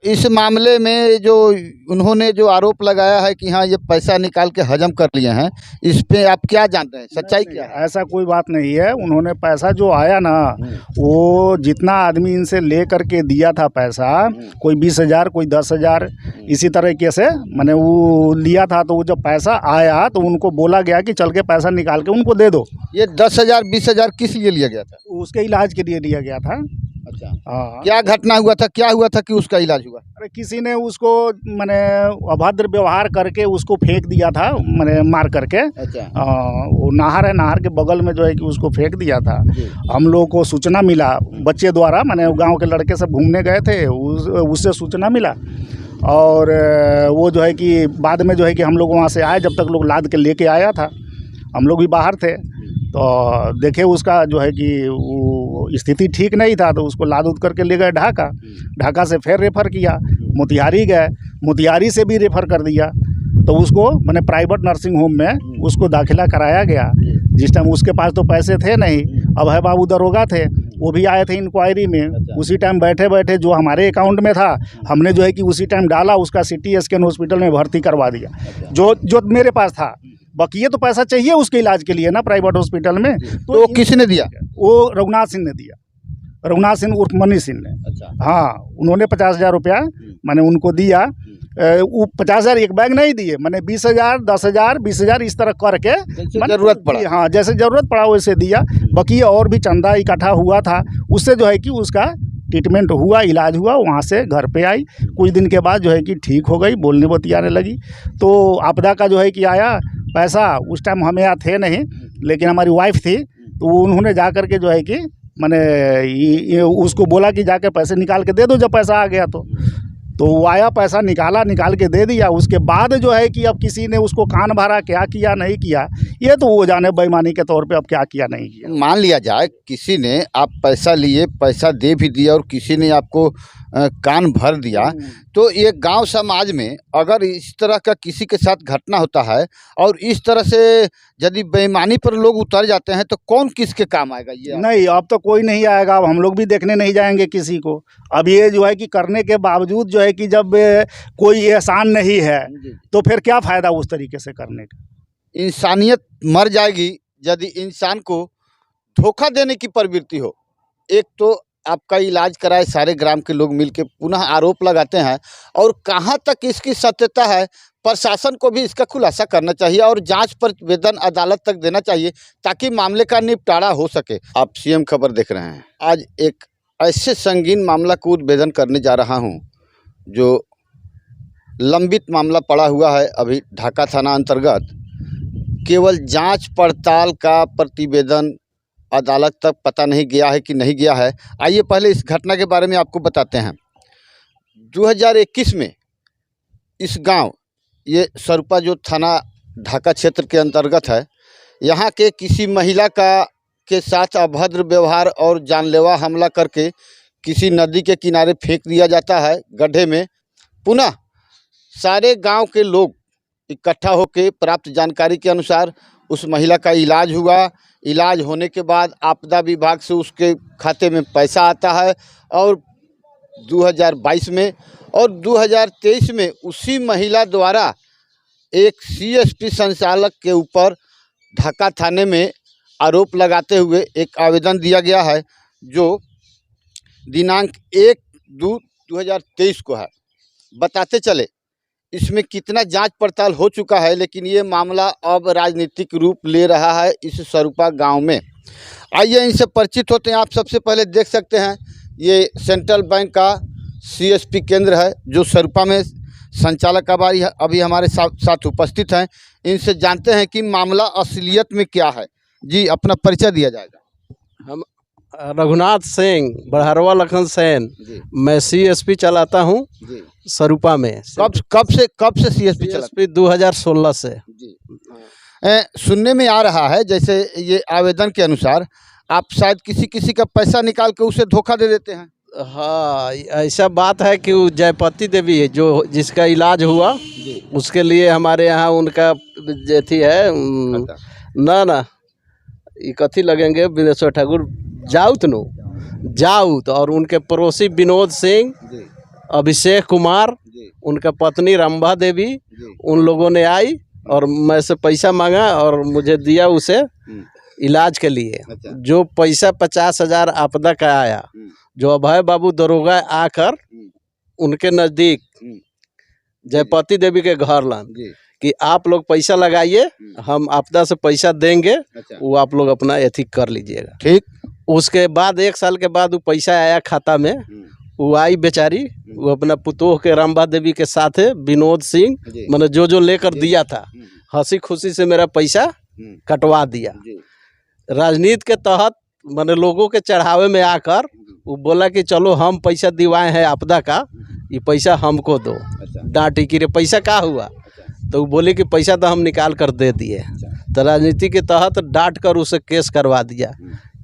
इस मामले में जो उन्होंने जो आरोप लगाया है कि हाँ ये पैसा निकाल के हजम कर लिए हैं, इस पे आप क्या जानते हैं, सच्चाई क्या है? ऐसा कोई बात नहीं है। उन्होंने पैसा जो आया ना, वो जितना आदमी इनसे ले करके दिया था पैसा, कोई 20,000 कोई 10,000 इसी तरीके से मैंने वो लिया था। तो वो जब पैसा आया तो उनको बोला गया कि चल के पैसा निकाल के उनको दे दो। ये 10,000 20,000 किस लिए लिया गया था? उसके इलाज के लिए लिया गया था। अच्छा, हाँ। क्या घटना हुआ था, क्या हुआ था कि उसका इलाज हुआ? अरे किसी ने उसको मैंने अभद्र व्यवहार करके उसको फेंक दिया था, मैंने मार करके। अच्छा, वो नहर है, नहर के बगल में जो है कि उसको फेंक दिया था। हम लोग को सूचना मिला बच्चे द्वारा, मैंने गांव के लड़के सब घूमने गए थे, उससे सूचना मिला। और वो जो है कि बाद में जो है कि हम लोग वहाँ से आए, जब तक लोग लाद के लेके आया था, हम लोग भी बाहर थे, तो देखे उसका जो है कि वो स्थिति ठीक नहीं था, तो उसको लाद उद करके ले गए ढाका। ढाका से फिर रेफ़र किया, मोतिहारी गए, मोतिहारी से भी रेफ़र कर दिया। तो उसको मैंने प्राइवेट नर्सिंग होम में उसको दाखिला कराया गया। जिस टाइम उसके पास तो पैसे थे नहीं, अब है बाबू दरोगा थे, वो भी आए थे इंक्वायरी में। उसी टाइम बैठे बैठे जो हमारे अकाउंट में था, हमने जो है कि उसी टाइम डाला, उसका CT स्कैन हॉस्पिटल में भर्ती करवा दिया, जो मेरे पास था। बाकी ये तो पैसा चाहिए उसके इलाज के लिए ना, प्राइवेट हॉस्पिटल में। तो किसने दिया? वो रघुनाथ सिंह ने दिया, रघुनाथ सिंह उर्फ मनी सिंह ने। अच्छा, हाँ, उन्होंने 50,000 रुपया मैंने उनको दिया। वो 50,000 एक बैग नहीं दिए, मैंने 20,000 10,000 20,000 इस तरह करके जरूरत पड़ा। हाँ, जैसे ज़रूरत पड़ा वैसे दिया। बाकी और भी चंदा इकट्ठा हुआ था, उससे जो है कि उसका ट्रीटमेंट हुआ, इलाज हुआ। वहाँ से घर पे आई, कुछ दिन के बाद जो है कि ठीक हो गई, बोलने बतियाने लगी। तो आपदा का जो है कि आया पैसा, उस टाइम हम यहाँ थे नहीं, लेकिन हमारी वाइफ थी, तो उन्होंने जा कर के जो है कि मैंने उसको बोला कि जाकर पैसे निकाल के दे दो जब पैसा आ गया। तो वो आया, पैसा निकाला, निकाल के दे दिया। उसके बाद जो है कि अब किसी ने उसको कान भरा, क्या किया नहीं किया ये तो वो जाने, बेईमानी के तौर पे अब क्या किया नहीं किया। मान लिया जाए किसी ने आप पैसा लिए, पैसा दे भी दिया और किसी ने आपको कान भर दिया, तो ये गांव समाज में अगर इस तरह का किसी के साथ घटना होता है और इस तरह से यदि बेईमानी पर लोग उतर जाते हैं, तो कौन किसके काम आएगा? ये नहीं, अब तो कोई नहीं आएगा, अब हम लोग भी देखने नहीं जाएंगे किसी को। अब ये जो है कि करने के बावजूद जो है कि जब कोई एहसान नहीं है, तो फिर क्या फ़ायदा उस तरीके से करने का? इंसानियत मर जाएगी यदि इंसान को धोखा देने की प्रवृत्ति हो। एक तो आपका इलाज कराए सारे ग्राम के लोग मिलके पुनः आरोप लगाते हैं, और कहाँ तक इसकी सत्यता है, प्रशासन को भी इसका खुलासा करना चाहिए और जांच प्रतिवेदन अदालत तक देना चाहिए ताकि मामले का निपटारा हो सके। आप CM खबर देख रहे हैं। आज एक ऐसे संगीन मामला को उद्भेदन करने जा रहा हूं जो लंबित मामला पड़ा हुआ है अभी ढाका थाना अंतर्गत। केवल जांच पड़ताल का प्रतिवेदन अदालत तक पता नहीं गया है कि नहीं गया है। आइए पहले इस घटना के बारे में आपको बताते हैं। 2021 में इस गांव, ये सरुपा जो थाना ढाका क्षेत्र के अंतर्गत है, यहाँ के किसी महिला के साथ अभद्र व्यवहार और जानलेवा हमला करके किसी नदी के किनारे फेंक दिया जाता है गड्ढे में। पुनः सारे गांव के लोग इकट्ठा होकर प्राप्त जानकारी के अनुसार उस महिला का इलाज हुआ। इलाज होने के बाद आपदा विभाग से उसके खाते में पैसा आता है, और 2022 में और 2023 में उसी महिला द्वारा एक CSP संचालक के ऊपर ढाका थाने में आरोप लगाते हुए एक आवेदन दिया गया है, जो दिनांक 1/2/2023 को है। बताते चले इसमें कितना जांच पड़ताल हो चुका है, लेकिन ये मामला अब राजनीतिक रूप ले रहा है इस सरुपा गांव में। आइए इनसे परिचित होते हैं। आप सबसे पहले देख सकते हैं ये सेंट्रल बैंक का CSP केंद्र है जो सरुपा में संचालक अभी हमारे साथ उपस्थित हैं। इनसे जानते हैं कि मामला असलियत में क्या है। जी, अपना परिचय दिया जाएगा। हम रघुनाथ सिंह, बड़हरवा लखन सेन, मैं CSP चलाता हूँ सरुपा में। कब से CSP चलाते? 2016 से। जी, सुनने में आ रहा है जैसे ये आवेदन के अनुसार आप शायद किसी का पैसा निकाल के उसे धोखा दे देते हैं। हाँ, ऐसा बात है कि वो जयपति देवी है जो जिसका इलाज हुआ, उसके लिए हमारे यहाँ उनका जेथी है ना ये कथी लगेंगे, बिनेश्वर ठाकुर जाऊत और उनके पड़ोसी विनोद सिंह अभिषेक कुमार, जी उनका पत्नी रंभा देवी, जी उन लोगों ने आई और मैं से पैसा मांगा और मुझे दिया उसे इलाज के लिए। अच्छा। जो पैसा 50,000 आपदा का आया, जो अभय बाबू दरोगा आकर उनके नज़दीक जयपति देवी के घर लान जी कि आप लोग पैसा लगाइए, हम आपदा से पैसा देंगे, अच्छा वो आप लोग अपना एथी कर लीजिएगा। ठीक उसके बाद 1 साल के बाद वो पैसा आया खाता में, वो आई बेचारी, वो अपना पुतोह के रंभा देवी के साथ विनोद सिंह जी मैंने जो लेकर दिया था, हंसी खुशी से मेरा पैसा कटवा दिया। जी राजनीति के तहत मैंने लोगों के चढ़ावे में आकर वो बोला कि चलो हम पैसा दिवाए हैं आपदा का, ये पैसा हमको दो। अच्छा डांटी कि रे पैसा का हुआ, तो वो बोले कि पैसा तो हम निकाल कर दे दिए। तो राजनीति के तहत डांट कर उसे केस करवा दिया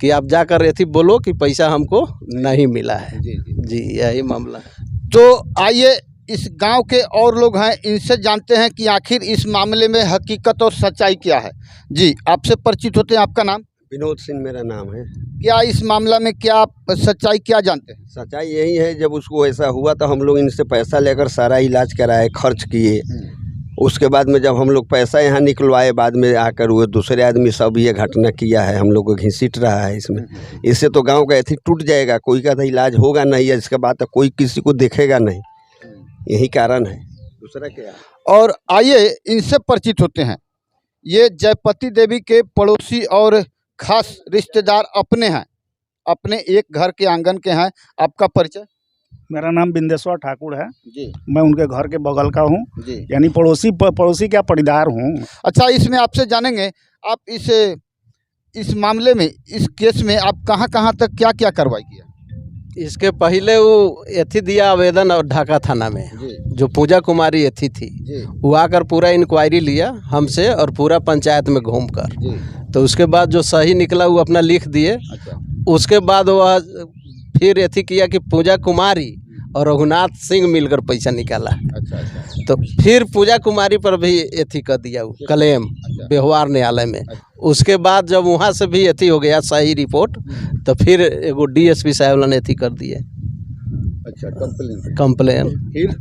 कि आप जाकर एथी बोलो कि पैसा हमको नहीं मिला है। जी जी जी यही मामला है। तो आइए इस गांव के और लोग हैं, इनसे जानते हैं कि आखिर इस मामले में हकीकत और सच्चाई क्या है। जी आपसे परिचित होते हैं, आपका नाम? विनोद सिंह मेरा नाम है। क्या इस मामला में क्या आप सच्चाई क्या जानते हैं? सच्चाई यही है, जब उसको ऐसा हुआ तो हम लोग इनसे पैसा लेकर सारा इलाज कराए, खर्च किए। उसके बाद में जब हम लोग पैसा यहाँ निकलवाए, बाद में आकर वो दूसरे आदमी सब ये घटना किया है, हम लोग को घसीट रहा है इसमें। इससे तो गांव का एथी टूट जाएगा, कोई का तो इलाज होगा नहीं है, इसके बाद तो कोई किसी को देखेगा नहीं। यही कारण है, दूसरा क्या। और आइए इनसे परिचित होते हैं। ये जयपति देवी के पड़ोसी और खास रिश्तेदार अपने हैं, अपने एक घर के आंगन के हैं। आपका परिचय? मेरा नाम बिंदेश्वर ठाकुर है। जी मैं उनके घर के बगल का हूँ, जी यानी पड़ोसी क्या पटीदार हूँ। अच्छा, इसमें आपसे जानेंगे आप इस मामले में, इस केस में आप कहाँ तक क्या क्या कार्रवाई किया? इसके पहले वो एथी दिया आवेदन और ढाका थाना में, जी जो पूजा कुमारी एथी थी, जी वो आकर पूरा इंक्वायरी लिया हमसे और पूरा पंचायत में घूमकर। जी तो उसके बाद जो सही निकला वो अपना लिख दिए। अच्छा उसके बाद वह फिर एथी किया कि पूजा कुमारी और रघुनाथ सिंह मिलकर पैसा निकाला। अच्छा अच्छा तो फिर पूजा कुमारी पर भी एथी कर दिया वो क्लेम व्यवहार न्यायालय में। उसके बाद जब वहाँ से भी एथी हो गया सही रिपोर्ट, तो फिर एगो डीएसपी साहब ने एथी कर दिए अच्छा कंप्लेन। फिर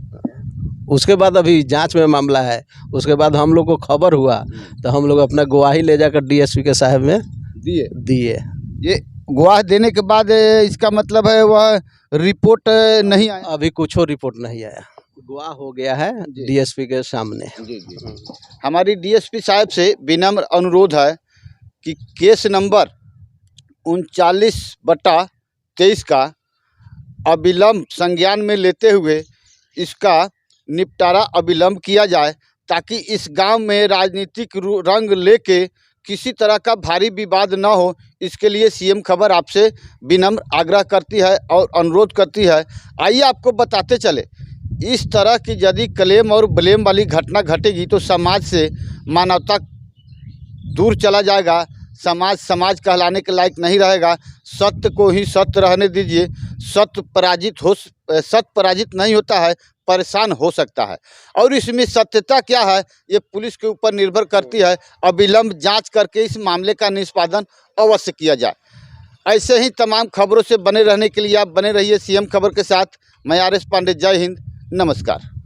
उसके बाद अभी जांच में मामला है। उसके बाद हम लोग को खबर हुआ तो हम लोग अपना गवाही ले जाकर डीएसपी के साहब में दिए। ये गवाह देने के बाद इसका मतलब है वह रिपोर्ट नहीं आया? अभी कुछ रिपोर्ट नहीं आया, गवाह हो गया है डीएसपी के सामने। जी जी हमारी डीएसपी साहब से विनम्र अनुरोध है कि केस नंबर 39/23 का अविलंब संज्ञान में लेते हुए इसका निपटारा अविलंब किया जाए, ताकि इस गांव में राजनीतिक रंग लेके किसी तरह का भारी विवाद न हो। इसके लिए सीएम खबर आपसे विनम्र आग्रह करती है और अनुरोध करती है। आइए आपको बताते चले, इस तरह की यदि क्लेम और ब्लेम वाली घटना घटेगी तो समाज से मानवता दूर चला जाएगा, समाज कहलाने के लायक नहीं रहेगा। सत्य को ही सत्य रहने दीजिए। सत्य पराजित नहीं होता है, परेशान हो सकता है। और इसमें सत्यता क्या है ये पुलिस के ऊपर निर्भर करती है। अविलंब जांच करके इस मामले का निष्पादन अवश्य किया जाए। ऐसे ही तमाम खबरों से बने रहने के लिए आप बने रहिए सीएम खबर के साथ। मैं आर एस पांडे, जय हिंद, नमस्कार।